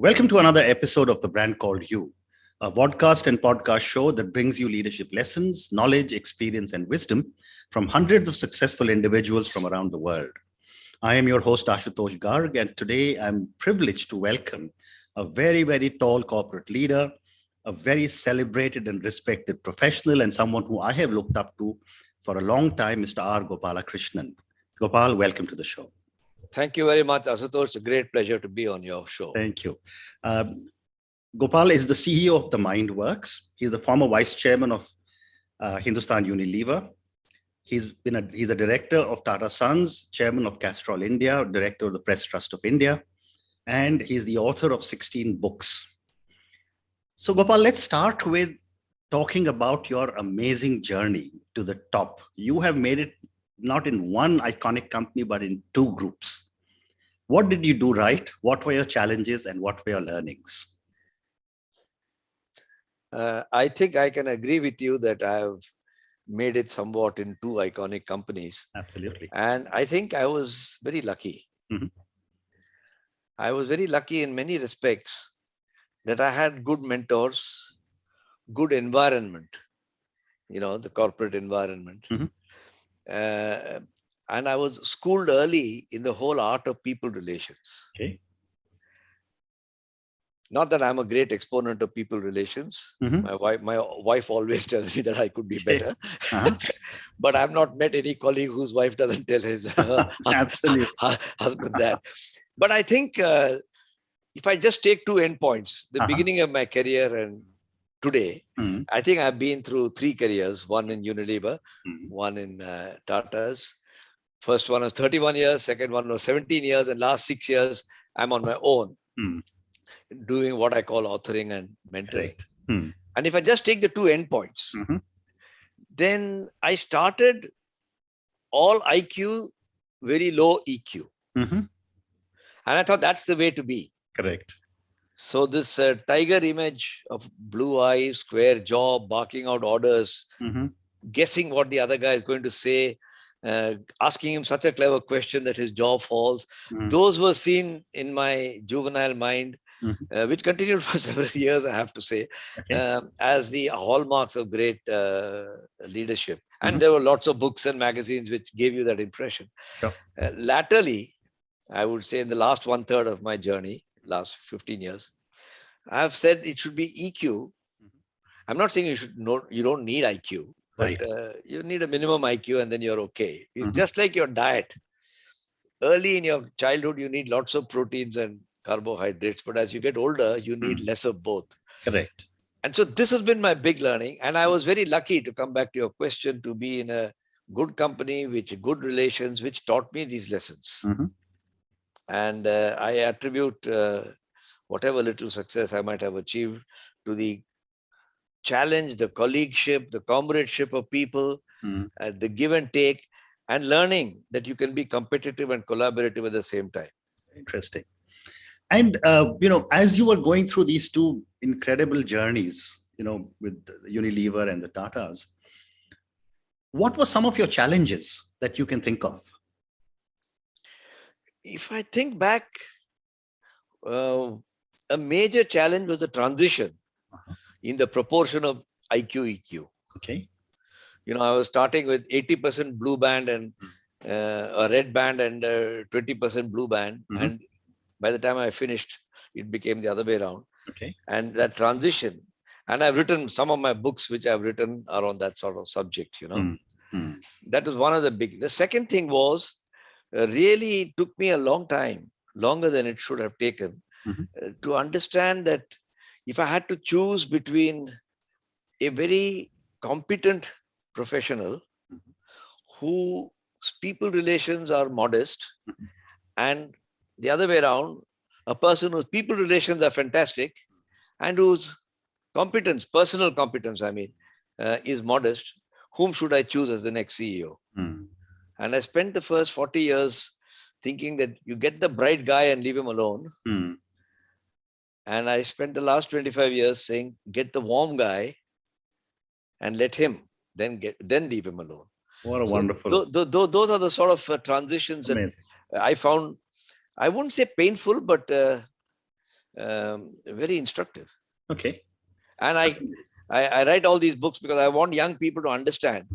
Welcome to another episode of The Brand Called You, a podcast and podcast show that brings you leadership lessons, knowledge, experience, and wisdom from hundreds of successful individuals from around the world. I am your host, Ashutosh Garg, and today I'm privileged to welcome a very, very tall corporate leader, a very celebrated and respected professional, and someone who I have looked up to for a long time, Mr. R Gopalakrishnan. Gopal, welcome to the show. Thank you very much, Ashutosh. It's a great pleasure to be on your show. Thank you. Gopal is the CEO of the Mindworks. He's the former vice chairman of Hindustan Unilever. He's a director of Tata Sons, chairman of Castrol India, director of the Press Trust of India, and he's the author of 16 books. So Gopal, let's start with talking about your amazing journey to the top. You have made it not in one iconic company, but in two groups. What did you do right? What were your challenges and what were your learnings? I think I can agree with you that I have made it somewhat in two iconic companies. Absolutely. And I think I was very lucky. Mm-hmm. I was very lucky in many respects that I had good mentors, good environment, the corporate environment. Mm-hmm. And I was schooled early in the whole art of people relations. Okay. Not that I'm a great exponent of people relations. Mm-hmm. My wife always tells me that I could be better. Uh-huh. But I've not met any colleague whose wife doesn't tell his husband that. But I think if I just take two endpoints, the beginning of my career and today, I think I've been through three careers, one in Unilever, one in Tata's. First one was 31 years, second one was 17 years, and last 6 years, I'm on my own, doing what I call authoring and mentoring. And if I just take the two endpoints, then I started all IQ, very low EQ. And I thought that's the way to be. Correct. So this tiger image of blue eyes, square jaw, barking out orders, guessing what the other guy is going to say, asking him such a clever question that his jaw falls. Those were seen in my juvenile mind, which continued for several years, I have to say, as the hallmarks of great leadership. And there were lots of books and magazines which gave you that impression. Sure. Latterly, I would say in the last 1/3 of my journey, last 15 years, I have said it should be EQ. I'm not saying you don't need IQ, but you need a minimum IQ and then you're okay. It's just like your diet. Early in your childhood, you need lots of proteins and carbohydrates, but as you get older, you need less of both. Correct. And so this has been my big learning. And I was very lucky, to come back to your question, to be in a good company, with good relations, which taught me these lessons. And I attribute whatever little success I might have achieved to the challenge, the colleagueship, the comradeship of people, the give and take, and learning that you can be competitive and collaborative at the same time. Interesting. And, as you were going through these two incredible journeys, with Unilever and the Tatas, what were some of your challenges that you can think of? If I think back, a major challenge was the transition in the proportion of IQ, EQ. Okay. I was starting with 80% blue band and a red band and 20% blue band. And by the time I finished, it became the other way around. Okay. And that transition, and I've written some of my books, which I've written are on that sort of subject, That was one of the big. The second thing was, really it took me a long time, longer than it should have taken, to understand that if I had to choose between a very competent professional whose people relations are modest and the other way around, a person whose people relations are fantastic and whose competence, personal competence, is modest, whom should I choose as the next CEO? And I spent the first 40 years thinking that you get the bright guy and leave him alone. And I spent the last 25 years saying, get the warm guy and let him, then leave him alone. What a wonderful. Those are the sort of transitions that I found, I wouldn't say painful, but very instructive. Okay. And I write all these books because I want young people to understand.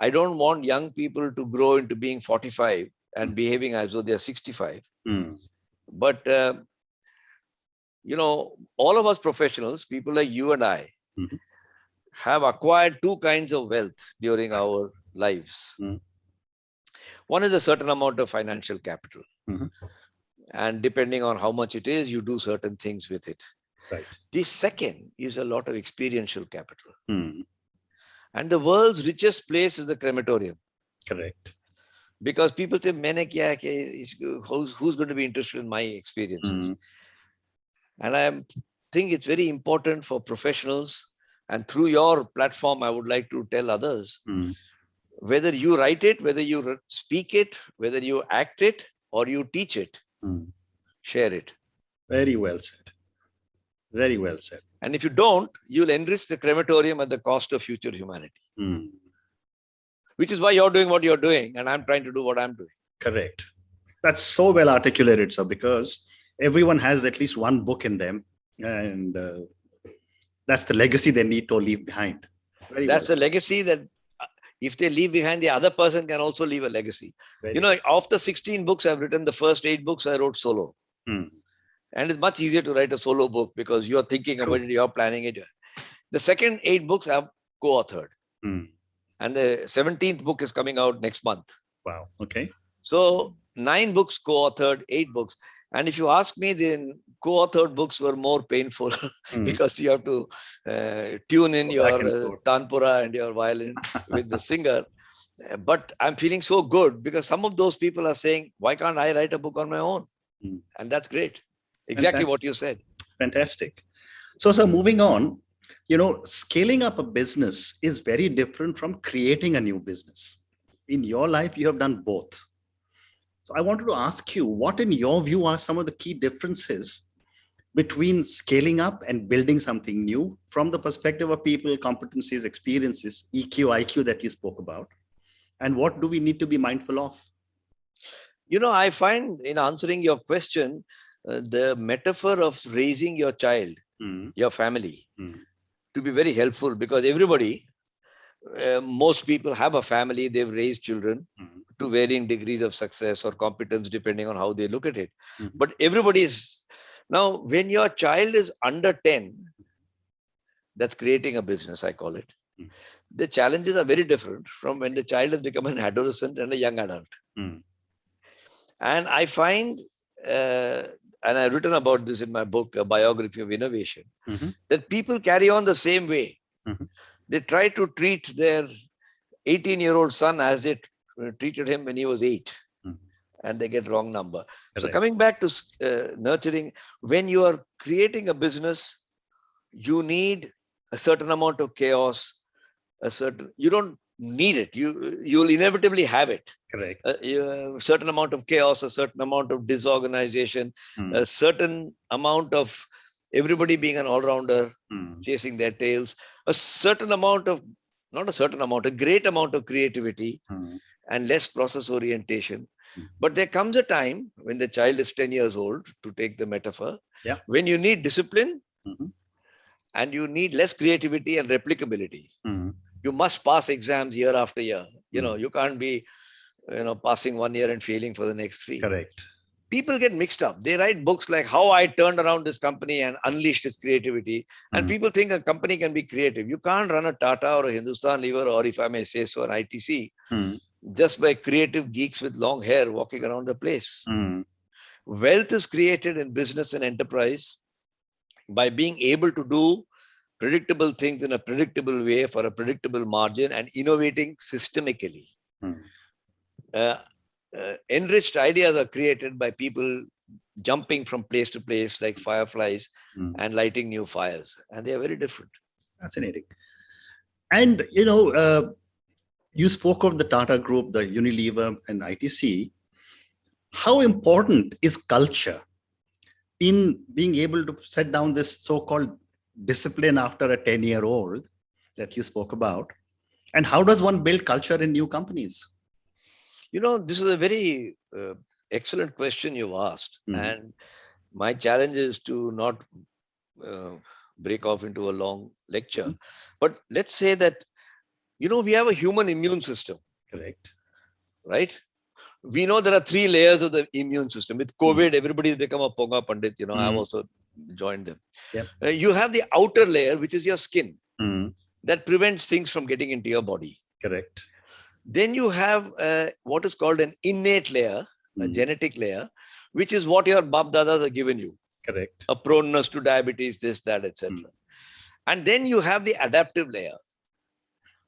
I don't want young people to grow into being 45 and behaving as though they're 65. But, all of us professionals, people like you and I, have acquired two kinds of wealth during our lives. One is a certain amount of financial capital. And depending on how much it is, you do certain things with it. Right. The second is a lot of experiential capital. And the world's richest place is the crematorium. Correct. Because people say, who's going to be interested in my experiences? And I think it's very important for professionals. And through your platform, I would like to tell others, whether you write it, whether you speak it, whether you act it, or you teach it, share it. Very well said. Very well said. And if you don't, you'll enrich the crematorium at the cost of future humanity. Which is why you're doing what you're doing, and I'm trying to do what I'm doing. Correct. That's so well articulated, sir, because everyone has at least one book in them, and that's the legacy they need to leave behind. That's the legacy that if they leave behind, the other person can also leave a legacy. Of the 16 books I've written, the first 8 books I wrote solo. And it's much easier to write a solo book because you're thinking about it, you're planning it. The second 8 books I've co-authored. And the 17th book is coming out next month. Wow. Okay. So 9 books co-authored, 8 books. And if you ask me, the co-authored books were more painful because you have to tune in your tanpura and your violin with the singer. But I'm feeling so good because some of those people are saying, why can't I write a book on my own? And that's great. Exactly what you said. Fantastic. So, sir, moving on, scaling up a business is very different from creating a new business. In your life, you have done both. So I wanted to ask you, what in your view are some of the key differences between scaling up and building something new from the perspective of people, competencies, experiences, EQ, IQ that you spoke about? And what do we need to be mindful of? I find in answering your question, the metaphor of raising your child, your family, to be very helpful because everybody, most people have a family, they've raised children to varying degrees of success or competence, depending on how they look at it. But everybody is, now when your child is under 10, that's creating a business, I call it. The challenges are very different from when the child has become an adolescent and a young adult. And I find, and I've written about this in my book, A Biography of Innovation, that people carry on the same way. They try to treat their 18-year-old son as they treated him when he was 8, and they get wrong number. So coming back to nurturing, when you are creating a business, you need a certain amount of chaos, you don't need it. You'll inevitably have it. Correct. A certain amount of chaos, a certain amount of disorganization, a certain amount of everybody being an all-rounder, chasing their tails, a certain amount of, not a certain amount, a great amount of creativity and less process orientation. But there comes a time when the child is 10 years old, to take the metaphor, when you need discipline and you need less creativity and replicability. You must pass exams year after year. You can't be, passing 1 year and failing for the next 3. Correct. People get mixed up. They write books like How I Turned Around This Company and Unleashed Its Creativity. And people think a company can be creative. You can't run a Tata or a Hindustan Lever, or if I may say so, an ITC, just by creative geeks with long hair walking around the place. Wealth is created in business and enterprise by being able to do predictable things in a predictable way for a predictable margin and innovating systemically. Enriched ideas are created by people jumping from place to place like fireflies and lighting new fires. And they are very different. Fascinating. And, you spoke of the Tata Group, the Unilever and ITC. How important is culture in being able to set down this so-called discipline after a 10-year-old that you spoke about? And how does one build culture in new companies? This is a very excellent question you've asked. And My challenge is to not break off into a long lecture. But let's say that, we have a human immune system. Correct. Right? We know there are 3 layers of the immune system. With COVID, everybody's become a Ponga Pandit. I've also joined them. Yep. You have the outer layer, which is your skin, that prevents things from getting into your body. Correct. Then you have what is called an innate layer, a genetic layer, which is what your Bab Dadas have given you. Correct. A proneness to diabetes, this, that, etc. And then you have the adaptive layer,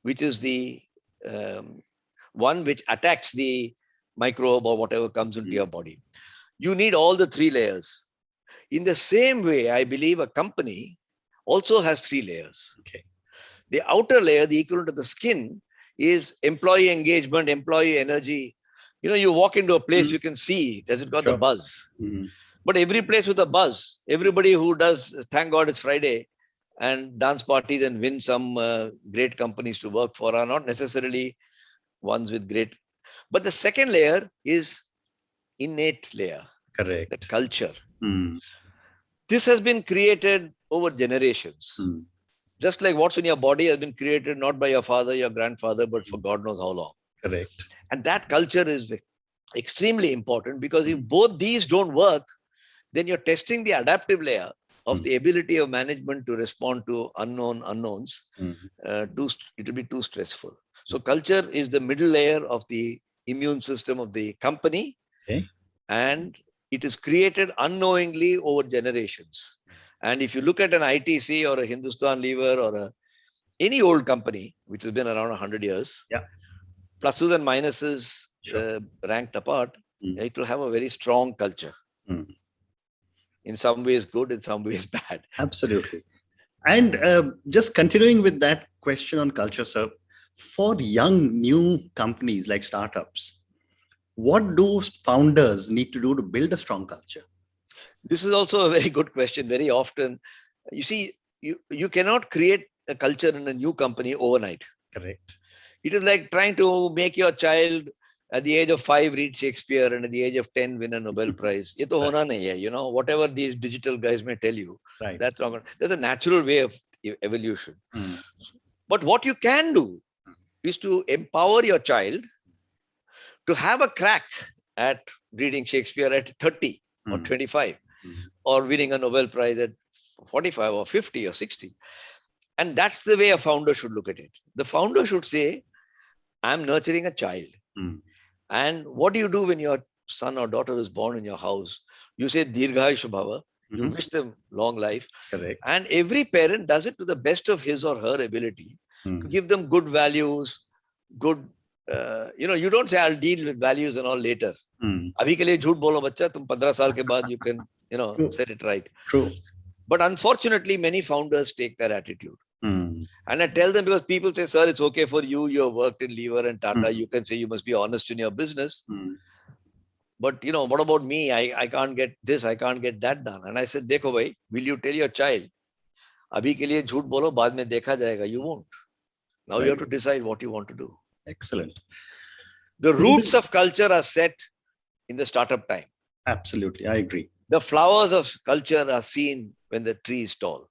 which is the one which attacks the microbe or whatever comes into your body. You need all the 3 layers. In the same way, I believe a company also has 3 layers. Okay. The outer layer, the equivalent of the skin, is employee engagement, employee energy. You walk into a place, you can see, does it got the buzz? But every place with a buzz, everybody who does, thank God it's Friday, and dance parties and win some great companies to work for are not necessarily ones with great. But the second layer is innate layer. Correct. The culture. This has been created over generations. Just like what's in your body has been created not by your father, your grandfather, but for God knows how long. Correct. And that culture is extremely important, because if both these don't work, then you're testing the adaptive layer of the ability of management to respond to unknowns. It will be too stressful. So culture is the middle layer of the immune system of the company. Okay. And it is created unknowingly over generations. And if you look at an ITC or a Hindustan Lever or any old company, which has been around 100 years, pluses and minuses ranked apart, it will have a very strong culture. In some ways good, in some ways bad. Absolutely. And just continuing with that question on culture, sir, for young new companies like startups, what do founders need to do to build a strong culture? This is also a very good question. Very often, you see, you cannot create a culture in a new company overnight. Correct. It is like trying to make your child at the age of 5 read Shakespeare and at the age of 10 win a Nobel Prize. Ye to hona nahi hai, whatever these digital guys may tell you. Right. That's not. There's a natural way of evolution. But what you can do is to empower your child to have a crack at reading Shakespeare at 30 or 25 or winning a Nobel Prize at 45 or 50 or 60. And that's the way a founder should look at it. The founder should say, I'm nurturing a child. And what do you do when your son or daughter is born in your house? You say, Dirghayushu Bhava. You wish them long life. Correct. And every parent does it to the best of his or her ability to give them good values, good, you don't say, I'll deal with values and all later. Abhi ke liye jhoot bolo bachcha, tum 15 saal ke baad you can, set it right. True. But unfortunately, many founders take that attitude. And I tell them, because people say, sir, it's okay for you. You have worked in Lever and Tata. You can say you must be honest in your business. But, what about me? I can't get this. I can't get that done. And I said, dekho bhai, will you tell your child, abhi ke liye jhoot bolo, baad mein dekha jayega. You won't. Now you have to decide what you want to do. Excellent. The roots of culture are set in the startup time. Absolutely. I agree. The flowers of culture are seen when the tree is tall.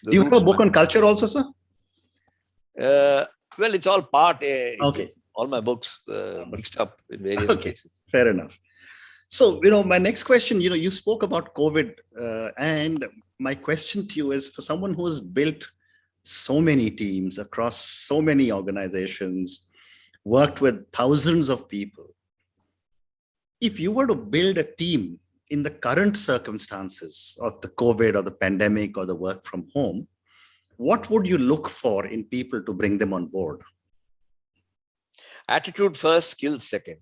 Do you have a book on culture also, sir? Well, it's all part. Okay. All my books mixed up in various places. Fair enough. So, my next question, you spoke about COVID, and my question to you is, for someone who has built so many teams across so many organizations, worked with thousands of people, if you were to build a team in the current circumstances of the COVID or the pandemic or the work from home, what would you look for in people to bring them on board? Attitude first, skills second.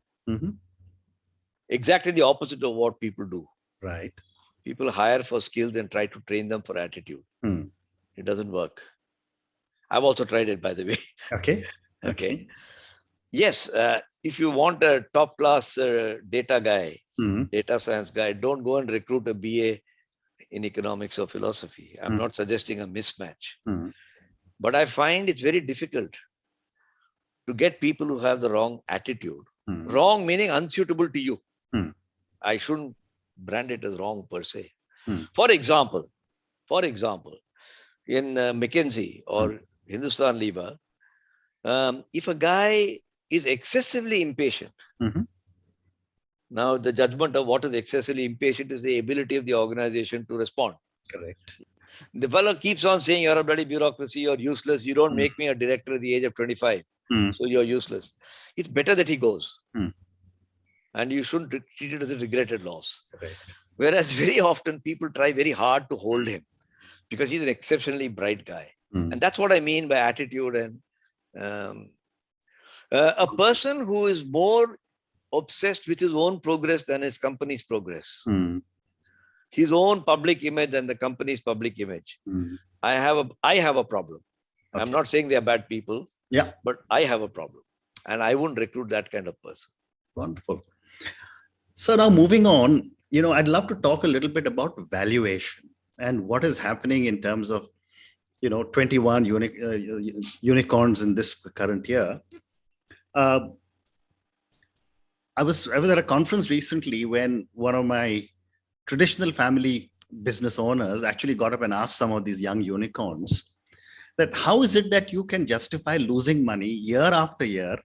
Exactly the opposite of what people do. Right. People hire for skills and try to train them for attitude. It doesn't work. I've also tried it, by the way. Okay. Yes, if you want a top class data guy, data science guy, don't go and recruit a BA in economics or philosophy. I'm not suggesting a mismatch. But I find it's very difficult to get people who have the wrong attitude. Wrong meaning unsuitable to you. I shouldn't brand it as wrong per se. Hmm. For example, in McKinsey or Hindustan Lever, if a guy is excessively impatient, now the judgment of what is excessively impatient is the ability of the organization to respond. Correct. The fellow keeps on saying, you're a bloody bureaucracy, you're useless, you don't make me a director at the age of 25, so you're useless. It's better that he goes. And you shouldn't treat it as a regretted loss. Correct. Whereas very often people try very hard to hold him because he's an exceptionally bright guy. And that's what I mean by attitude. And a person who is more obsessed with his own progress than his company's progress, his own public image than the company's public image. I have a problem. Okay. I'm not saying they are bad people, but I have a problem. And I wouldn't recruit that kind of person. Wonderful. So now moving on, I'd love to talk a little bit about valuation and what is happening in terms of, 21 unicorns in this current year. I was at a conference recently when one of my traditional family business owners actually got up and asked some of these young unicorns that how is it that you can justify losing money year after year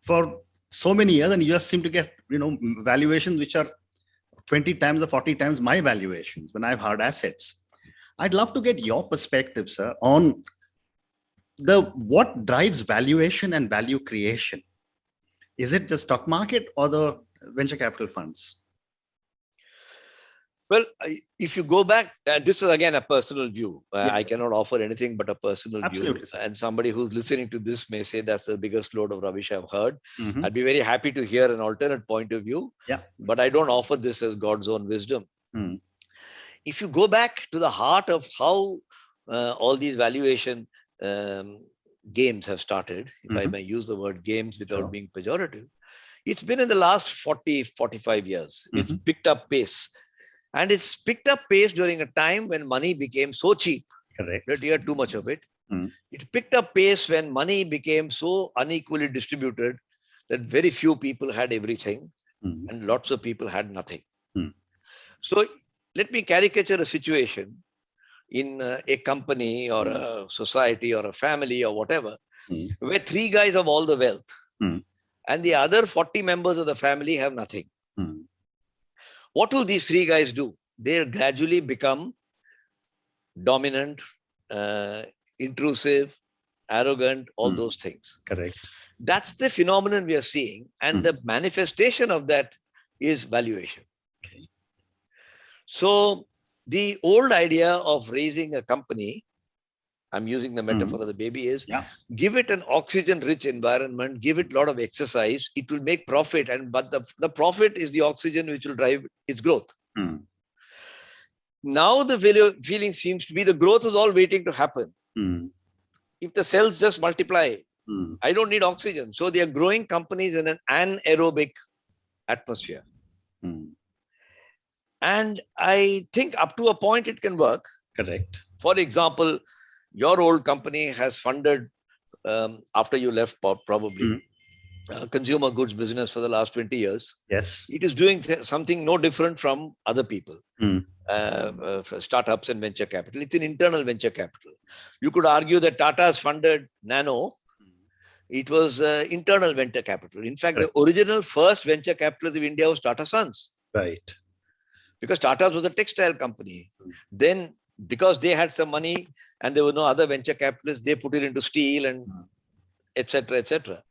for so many years, and you just seem to get, valuations which are 20 times or 40 times my valuations when I've hard assets. I'd love to get your perspective, sir, on what drives valuation and value creation. Is it the stock market or the venture capital funds? Well, if you go back, this is again a personal view. I cannot offer anything but a personal view. Sir. And somebody who's listening to this may say that's the biggest load of rubbish I've heard. I'd be very happy to hear an alternate point of view. But I don't offer this as God's own wisdom. If you go back to the heart of how all these valuation games have started, if I may use the word games without being pejorative, it's been in the last 40, 45 years. It's picked up pace. And it's picked up pace during a time when money became so cheap that you had too much of it. It picked up pace when money became so unequally distributed that very few people had everything and lots of people had nothing. So let me caricature a situation in a company or a society or a family or whatever, where 3 guys have all the wealth and the other 40 members of the family have nothing. What will these 3 guys do? They'll gradually become dominant, intrusive, arrogant, all those things. Correct. That's the phenomenon we are seeing. And the manifestation of that is valuation. Okay. So the old idea of raising a company, I'm using the metaphor of the baby, is give it an oxygen-rich environment, give it a lot of exercise, it will make profit, but the profit is the oxygen which will drive its growth. Now the feeling seems to be the growth is all waiting to happen. If the cells just multiply, I don't need oxygen. So they are growing companies in an anaerobic atmosphere. And I think up to a point it can work. Correct. For example, your old company has funded, after you left, probably, consumer goods business for the last 20 years. Yes. It is doing something no different from other people, startups and venture capital. It's an internal venture capital. You could argue that Tata has funded Nano. It was internal venture capital. In fact, the original first venture capitalist of India was Tata Sons. Right. Because Tata was a textile company. Then, because they had some money and there were no other venture capitalists, they put it into steel and etc., etc.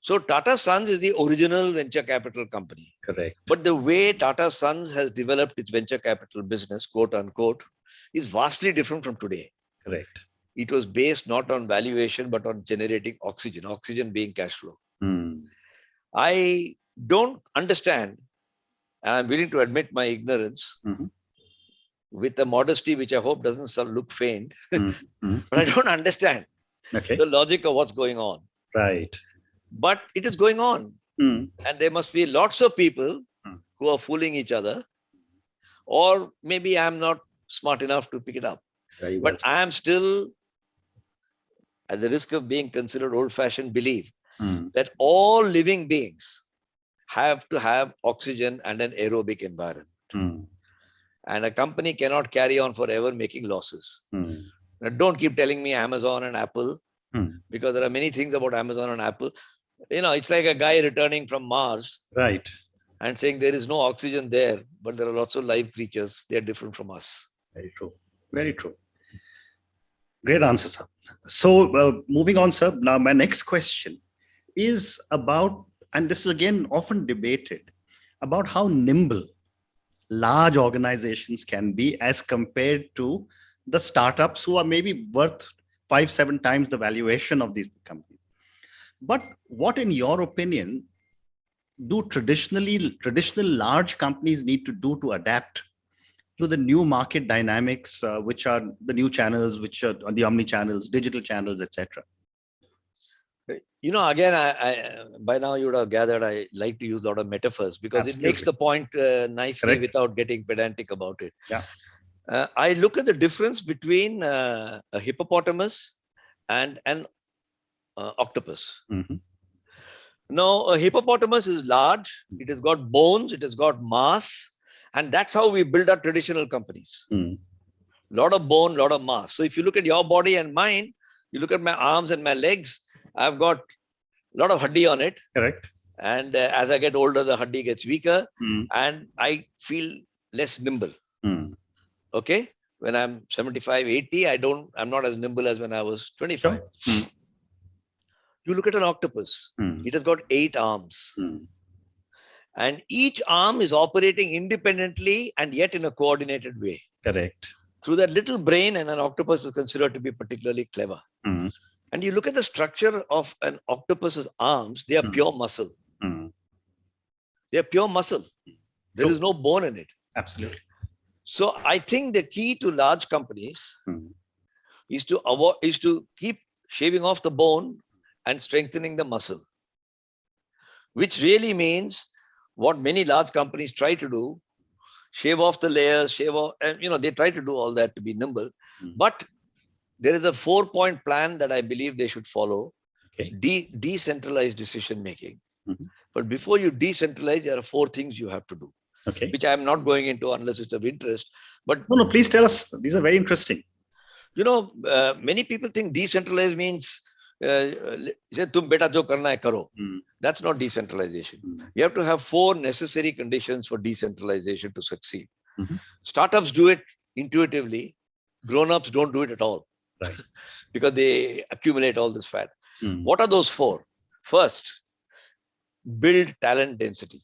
So Tata Sons is the original venture capital company. Correct. But the way Tata Sons has developed its venture capital business, quote unquote, is vastly different from today. Correct. It was based not on valuation, but on generating oxygen being cash flow. I don't understand, and I'm willing to admit my ignorance with a modesty which I hope doesn't look feigned, but I don't understand the logic of what's going on. Right. But it is going on. And there must be lots of people who are fooling each other, or maybe I'm not smart enough to pick it up. But I am still, at the risk of being considered old-fashioned, believe that all living beings have to have oxygen and an aerobic environment. And a company cannot carry on forever making losses. Now, don't keep telling me Amazon and Apple, because there are many things about Amazon and Apple. It's like a guy returning from Mars, right, and saying there is no oxygen there, but there are lots of live creatures. They are different from us. Very true. Very true. Great answer, sir. So moving on, sir. Now, my next question is about, and this is again often debated, about how nimble large organizations can be as compared to the startups who are maybe worth 5-7 times the valuation of these companies. But what, in your opinion, do traditional large companies need to do to adapt to the new market dynamics, which are the new channels, which are the omni channels, digital channels, etc.? Again, I by now you would have gathered, I like to use a lot of metaphors because Absolutely. it makes the point nicely. Correct. Without getting pedantic about it. Yeah. I look at the difference between a hippopotamus and an octopus. Now, a hippopotamus is large. It has got bones. It has got mass. And that's how we build our traditional companies. Lot of bone, lot of mass. So if you look at your body and mine, you look at my arms and my legs, I've got a lot of haddi on it. Correct. And as I get older, the haddi gets weaker and I feel less nimble. Okay. When I'm 75, 80, I'm not as nimble as when I was 25. Sure. You look at an octopus. It has got 8 arms. And each arm is operating independently and yet in a coordinated way. Correct. Through that little brain, and an octopus is considered to be particularly clever. And you look at the structure of an octopus's arms, they are pure muscle. They are pure muscle. There is no bone in it. Absolutely. So I think the key to large companies is to keep shaving off the bone and strengthening the muscle, which really means what many large companies try to do: shave off the layers, shave off, and they try to do all that to be nimble. But there is a 4-point plan that I believe they should follow. Okay. Decentralized decision making. But before you decentralize, there are 4 things you have to do. Okay. Which I'm not going into unless it's of interest. But no, please tell us. These are very interesting. Many people think decentralized means tum beta jo karna hai karo. That's not decentralization. You have to have 4 necessary conditions for decentralization to succeed. Startups do it intuitively. Grown-ups don't do it at all. Right. Because they accumulate all this fat. What are those 4? First, build talent density.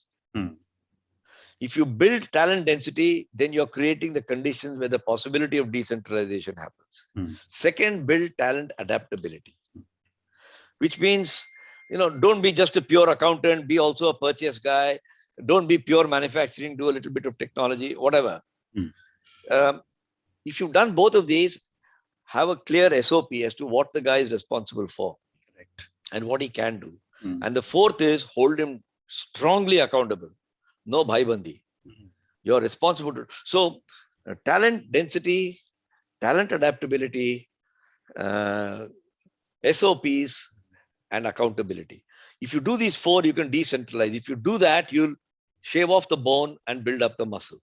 If you build talent density, then you're creating the conditions where the possibility of decentralization happens. Second, build talent adaptability, which means, don't be just a pure accountant, be also a purchase guy. Don't be pure manufacturing, do a little bit of technology, whatever. If you've done both of these, have a clear SOP as to what the guy is responsible for. Correct. And what he can do. And the 4th is hold him strongly accountable. No bhaibandi. You're responsible to. So talent density, talent adaptability, SOPs, and accountability. If you do these 4, you can decentralize. If you do that, you'll shave off the bone and build up the muscle.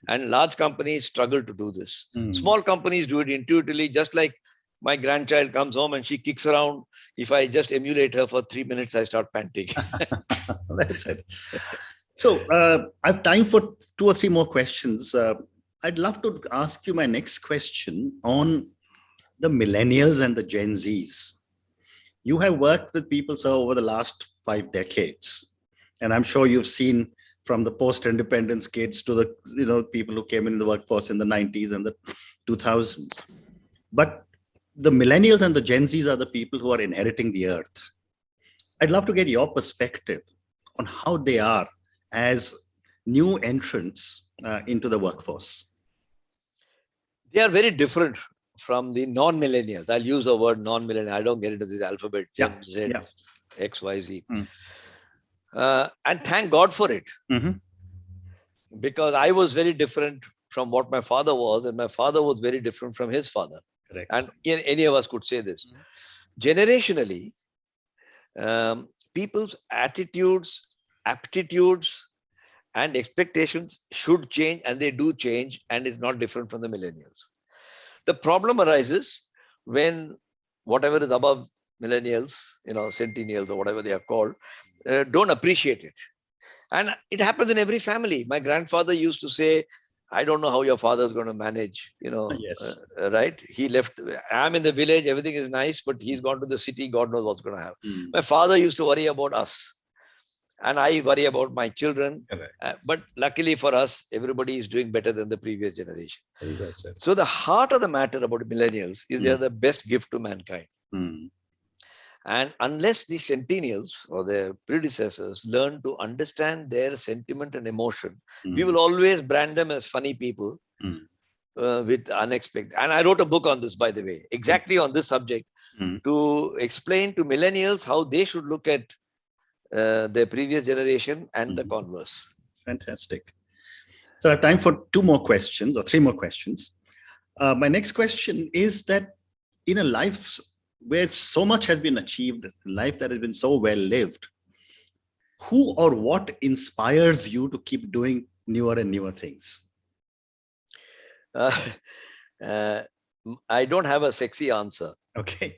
And large companies struggle to do this. Small companies do it intuitively, just like my grandchild comes home and she kicks around. If I just emulate her for 3 minutes, I start panting. That's it. So I have time for 2 or 3 more questions. I'd love to ask you my next question on the millennials and the Gen Zs. You have worked with people, sir, over the last 5 decades. And I'm sure you've seen from the post-independence kids to the people who came in the workforce in the 90s and the 2000s. But the millennials and the Gen Zs are the people who are inheriting the earth. I'd love to get your perspective on how they are as new entrants into the workforce. They are very different from the non-millennials. I'll use the word non-millennial. I don't get into this alphabet, Gen Z, X, Y, Z. And thank God for it. Because I was very different from what my father was, and my father was very different from his father. Correct. And any of us could say this. Generationally, people's attitudes aptitudes and expectations should change, and they do change, and is not different from the millennials. The problem arises when whatever is above millennials, centennials or whatever they are called, don't appreciate it. And it happens in every family. My grandfather used to say, I don't know how your father is going to manage, Yes. right? He left, I'm in the village, everything is nice, but he's gone to the city, God knows what's going to happen. My father used to worry about us, and I worry about my children. But luckily for us, everybody is doing better than the previous generation. Very well said. So the heart of the matter about millennials is they are the best gift to mankind. And unless the centennials or their predecessors learn to understand their sentiment and emotion, we will always brand them as funny people with unexpected. And I wrote a book on this, by the way, exactly on this subject, to explain to millennials how they should look at their previous generation and the converse. Fantastic. So I have time for 2 more questions or 3 more questions. My next question is that in a life where so much has been achieved, life that has been so well lived, who or what inspires you to keep doing newer and newer things? I don't have a sexy answer. Okay.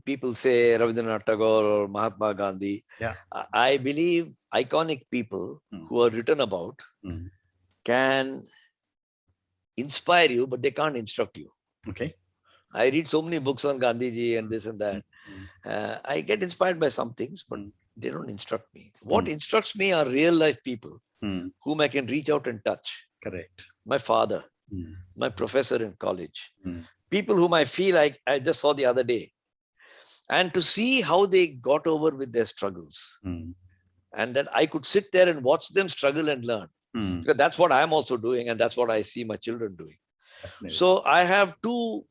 People say Rabindranath Tagore or Mahatma Gandhi. Yeah. I believe iconic people who are written about can inspire you, but they can't instruct you. Okay. I read so many books on Gandhiji and this and that. I get inspired by some things, but they don't instruct me. What instructs me are real life people whom I can reach out and touch. Correct. My father, my professor in college, people whom I feel like I just saw the other day. And to see how they got over with their struggles. And that I could sit there and watch them struggle and learn. Because that's what I'm also doing, and that's what I see my children doing. So I have 2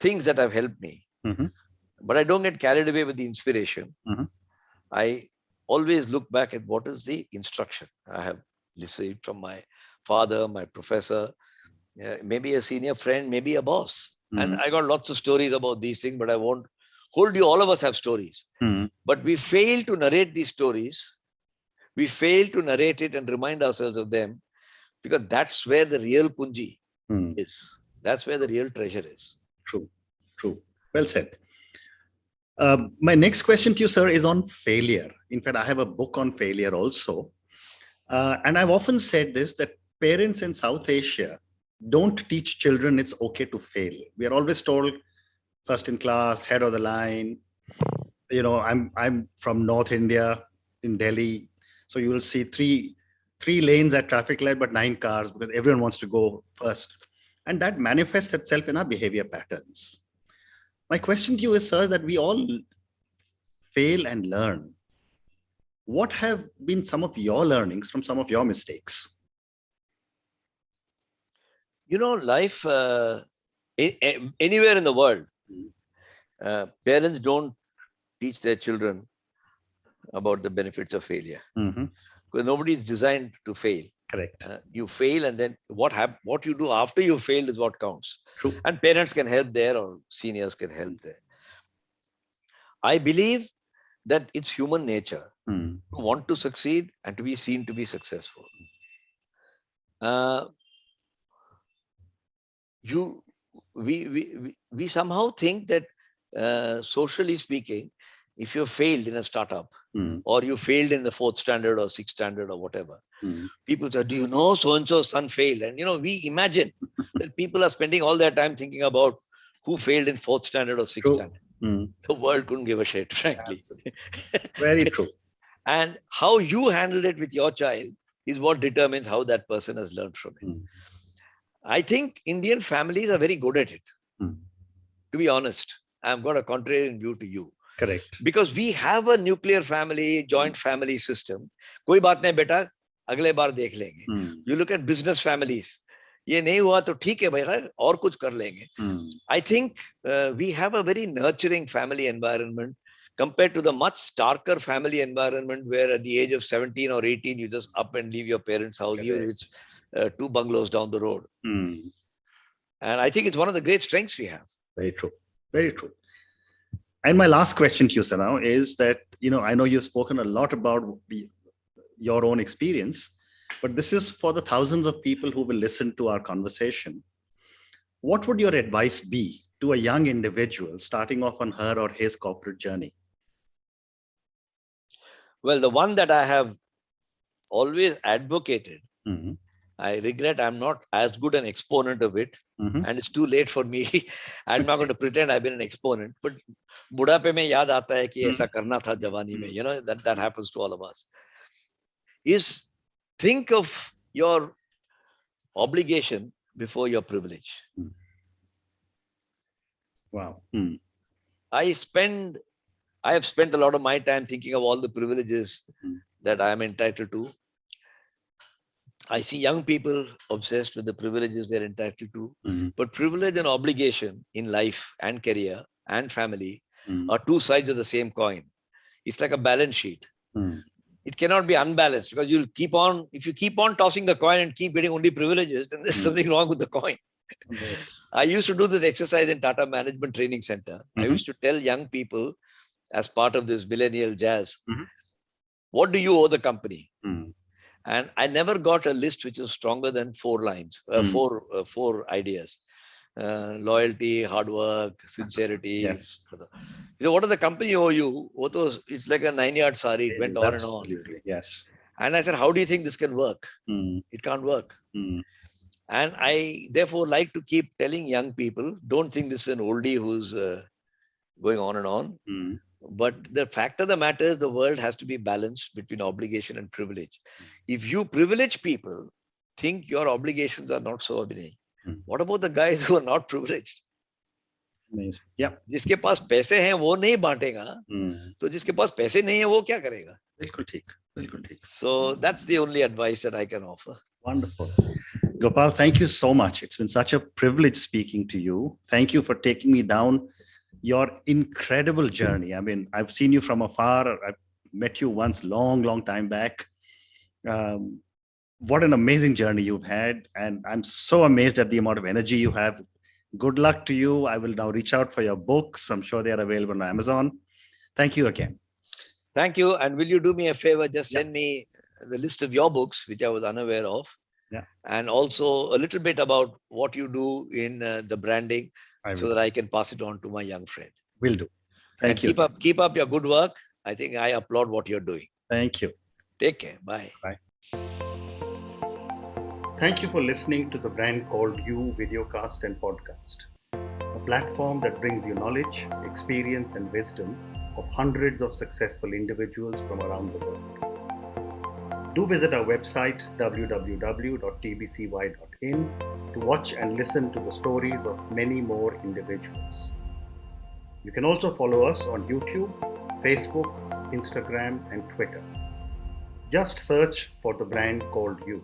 things that have helped me. But I don't get carried away with the inspiration. I always look back at what is the instruction I have received from my father, my professor, maybe a senior friend, maybe a boss. And I got lots of stories about these things, but I won't hold you. All of us have stories. But we fail to narrate these stories. We fail to narrate it and remind ourselves of them, because that's where the real punji is. That's where the real treasure is. True. Well said. My next question to you, sir, is on failure. In fact, I have a book on failure also. And I've often said this, that parents in South Asia don't teach children it's okay to fail. We are always told first in class, head of the line. I'm from North India in Delhi. So you will see three lanes at traffic light, but 9 cars, because everyone wants to go first. And that manifests itself in our behavior patterns. My question to you is, sir, that we all fail and learn. What have been some of your learnings from some of your mistakes? Life, anywhere in the world, parents don't teach their children about the benefits of failure. Because nobody is designed to fail. Correct. You fail, and then what you do after you failed is what counts. True. And parents can help there, or seniors can help there. I believe that it's human nature to want to succeed and to be seen to be successful. We somehow think that socially speaking, if you failed in a startup or you failed in the 4th standard or 6th standard or whatever, people say, do you know so-and-so's son failed? And, we imagine that people are spending all their time thinking about who failed in 4th standard or 6th standard. The world couldn't give a shit, frankly. Very true. And how you handled it with your child is what determines how that person has learned from it. I think Indian families are very good at it. To be honest, I've got a contrarian view to you. Correct. Because we have a nuclear family, joint family system. Koi baat nahi beta, agle baar dekh lenge. You look at business families. Ye nahi hua to theek hai bhai, aur kuch kar lenge. I think we have a very nurturing family environment compared to the much starker family environment where at the age of 17 or 18, you just up and leave your parents' house, even if it's 2 bungalows down the road. And I think it's one of the great strengths we have. Very true. Very true. And my last question to you, sir, now is that, I know you've spoken a lot about your own experience, but this is for the thousands of people who will listen to our conversation. What would your advice be to a young individual starting off on her or his corporate journey? Well, the one that I have always advocated, Mm-hmm. I regret I'm not as good an exponent of it, Mm-hmm. and it's too late for me. I'm not going to pretend I've been an exponent, but बुढ़ापे में याद आता है कि ऐसा करना था जवानी में, you know, that happens to all of us, is think of your obligation before your privilege. Wow. I have spent a lot of my time thinking of all the privileges that I am entitled to. I see young people obsessed with the privileges they're entitled to, but privilege and obligation in life and career and family are two sides of the same coin. It's like a balance sheet. It cannot be unbalanced, because if you keep on tossing the coin and keep getting only privileges, then there's something wrong with the coin. I used to do this exercise in Tata Management Training Center. I used to tell young people, as part of this millennial jazz, what do you owe the company? And I never got a list which is stronger than 4 lines, four ideas. Loyalty, hard work, sincerity. Yes. So what does the company owe you? It's like a 9-yard sari. It went on and on. Absolutely. Yes. And I said, how do you think this can work? It can't work. And I therefore like to keep telling young people, don't think this is an oldie who's going on and on. But the fact of the matter is, the world has to be balanced between obligation and privilege. If you privilege people, think your obligations are not so abhinay. What about the guys who are not privileged? Amazing. Yeah. जिसके पास पैसे हैं वो नहीं बांटेगा, तो जिसके पास पैसे नहीं है वो क्या करेगा? बिल्कुल ठीक, बिल्कुल ठीक. So that's the only advice that I can offer. Wonderful. Gopal, thank you so much. It's been such a privilege speaking to you. Thank you for taking me down your incredible journey. I mean, I've seen you from afar. I've met you once long time back. What an amazing journey you've had. And I'm so amazed at the amount of energy you have. Good luck to you. I will now reach out for your books. I'm sure they are available on Amazon. Thank you again. Thank you. And will you do me a favor? Just send me the list of your books, which I was unaware of. Yeah. And also a little bit about what you do in the branding, so that I can pass it on to my young friend. Will do. Thank you. Keep up your good work. I think I applaud what you're doing. Thank you. Take care. Bye. Bye. Thank you for listening to the Brand Called You videocast and podcast, a platform that brings you knowledge, experience, and wisdom of hundreds of successful individuals from around the world. Do visit our website www.tbcy.in to watch and listen to the stories of many more individuals. You can also follow us on YouTube, Facebook, Instagram, and Twitter. Just search for the Brand Called You.